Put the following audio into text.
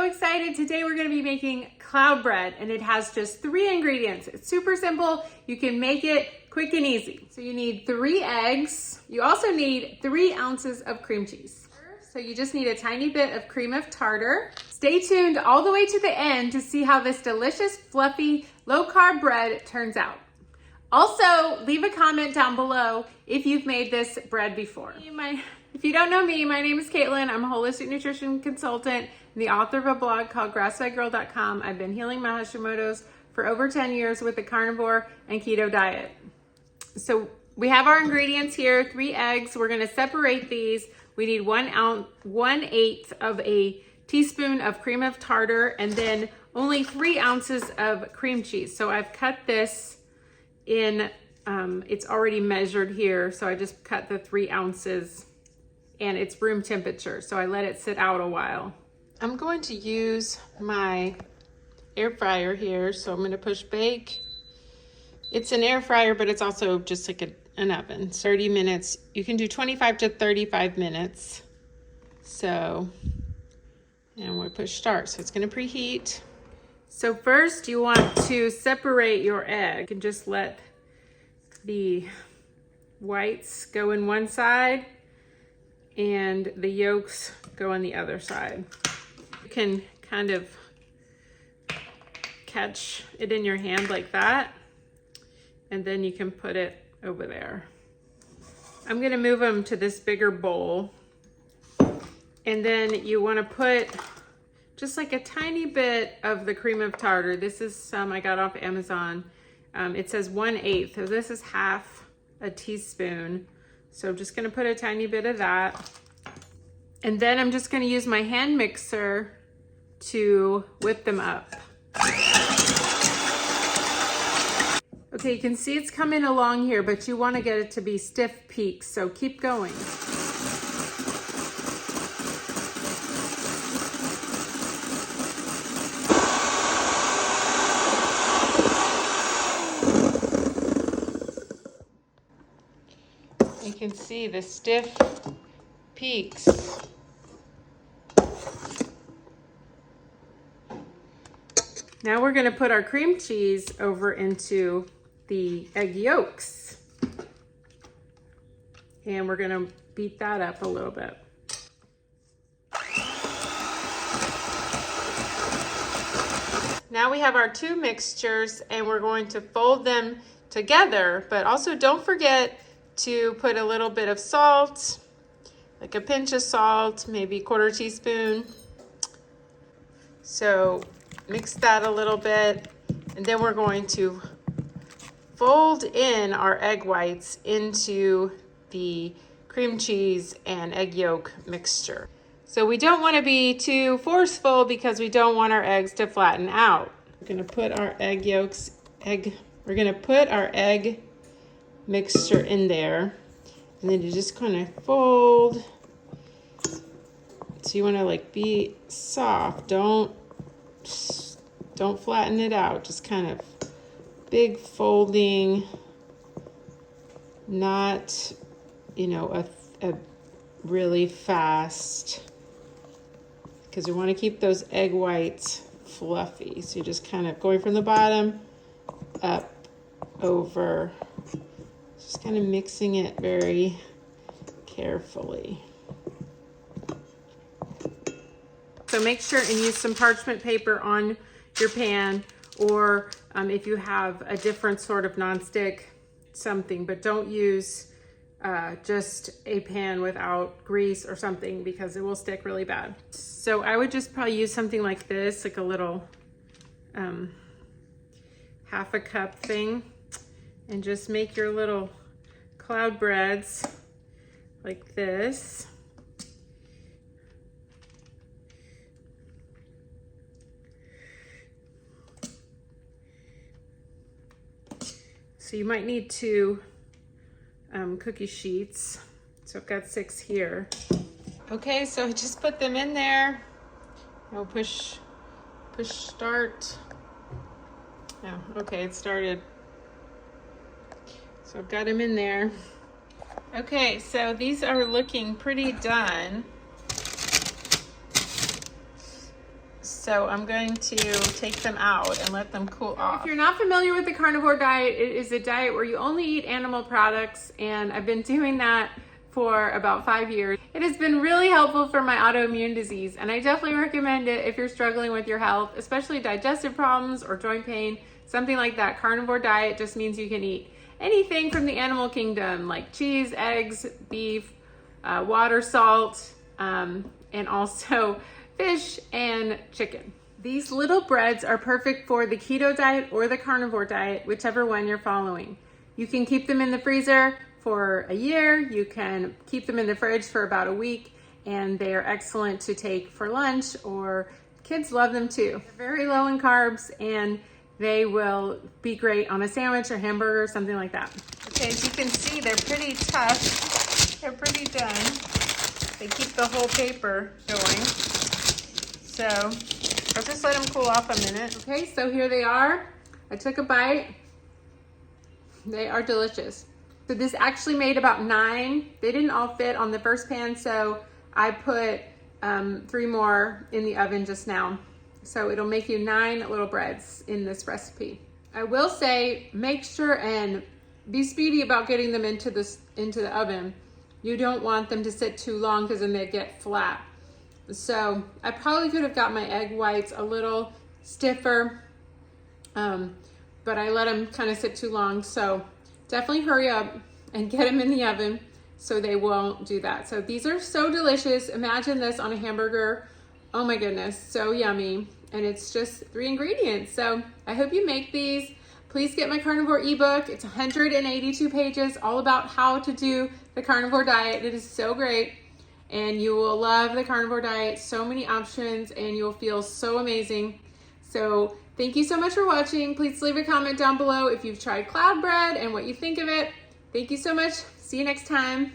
so excited. Today we're gonna be making cloud bread and it has just 3 ingredients. It's super simple. You can make it quick and easy. So you need 3 eggs. You also need 3 ounces of cream cheese. So you just need a tiny bit of cream of tartar. Stay tuned all the way to the end to see how this delicious, fluffy, low-carb bread turns out. Also, leave a comment down below if you've made this bread before. If you don't know me, my name is Caitlin. I'm a holistic nutrition consultant and the author of a blog called grassfedgirl.com. I've been healing my Hashimoto's for over 10 years with the carnivore and keto diet. So we have our ingredients here, 3 eggs. We're gonna separate these. We need 1/8 of a teaspoon of cream of tartar and then only 3 ounces of cream cheese. So I've cut this in, it's already measured here. So I just cut the 3 ounces and it's room temperature. So I let it sit out a while. I'm going to use my air fryer here. So I'm gonna push bake. It's an air fryer, but it's also just like an oven. 30 minutes, you can do 25 to 35 minutes. So, and we'll push start. So it's gonna preheat. So first you want to separate your egg. You can just let the whites go in one side and the yolks go on the other side. You can kind of catch it in your hand like that, and then you can put it over there. I'm gonna move them to this bigger bowl, and then you wanna put just like a tiny bit of the cream of tartar. This is some I got off Amazon. It says 1/8, so this is half a teaspoon. So I'm just gonna put a tiny bit of that. And then I'm just gonna use my hand mixer to whip them up. Okay, you can see it's coming along here, but you wanna get it to be stiff peaks, so keep going. You can see the stiff peaks. Now we're gonna put our cream cheese over into the egg yolks. And we're gonna beat that up a little bit. Now we have our 2 mixtures and we're going to fold them together, but also don't forget to put a little bit of salt, like a pinch of salt, maybe 1/4 teaspoon. So mix that a little bit, and then we're going to fold in our egg whites into the cream cheese and egg yolk mixture. So we don't want to be too forceful because we don't want our eggs to flatten out. We're going to put our egg yolks, we're going to put our egg mixture in there, and then you just kind of fold. So you want to like be soft, don't flatten it out, just kind of big folding, not, you know, a really fast, because we want to keep those egg whites fluffy. So you're just kind of going from the bottom up over, just kind of mixing it very carefully. So make sure and use some parchment paper on your pan, or if you have a different sort of nonstick something, but don't use just a pan without grease or something because it will stick really bad. So I would just probably use something like this, like a little 1/2 cup thing, and just make your little cloud breads like this. So you might need 2 cookie sheets. So I've got 6 here. Okay, so I just put them in there. I'll push start. Oh, okay, it started. So I've got them in there. Okay, so these are looking pretty done. So I'm going to take them out and let them cool off. If you're not familiar with the carnivore diet, it is a diet where you only eat animal products, and I've been doing that for about 5 years. It has been really helpful for my autoimmune disease, and I definitely recommend it if you're struggling with your health, especially digestive problems or joint pain, something like that. Carnivore diet just means you can eat anything from the animal kingdom, like cheese, eggs, beef, water, salt, and also fish and chicken. These little breads are perfect for the keto diet or the carnivore diet, whichever one you're following. You can keep them in the freezer for a year. You can keep them in the fridge for about a week, and they are excellent to take for lunch, or kids love them too. They're very low in carbs, and they will be great on a sandwich or hamburger, something like that. Okay, as you can see, they're pretty tough. They're pretty done. They keep the whole paper going. So I'll just let them cool off a minute. Okay, so here they are. I took a bite. They are delicious. So this actually made about 9. They didn't all fit on the first pan, so I put 3 more in the oven just now. So it'll make you 9 little breads in this recipe. I will say, make sure and be speedy about getting them into the oven. You don't want them to sit too long because then they get flat. So I probably could have got my egg whites a little stiffer, but I let them kind of sit too long. So definitely hurry up and get them in the oven so they won't do that. So these are so delicious. Imagine this on a hamburger. Oh my goodness, so yummy. And it's just 3 ingredients. So I hope you make these. Please get my carnivore ebook. It's 182 pages, all about how to do the carnivore diet. It is so great. And you will love the carnivore diet. So many options, and you'll feel so amazing. So thank you so much for watching. Please leave a comment down below if you've tried cloud bread and what you think of it. Thank you so much. See you next time.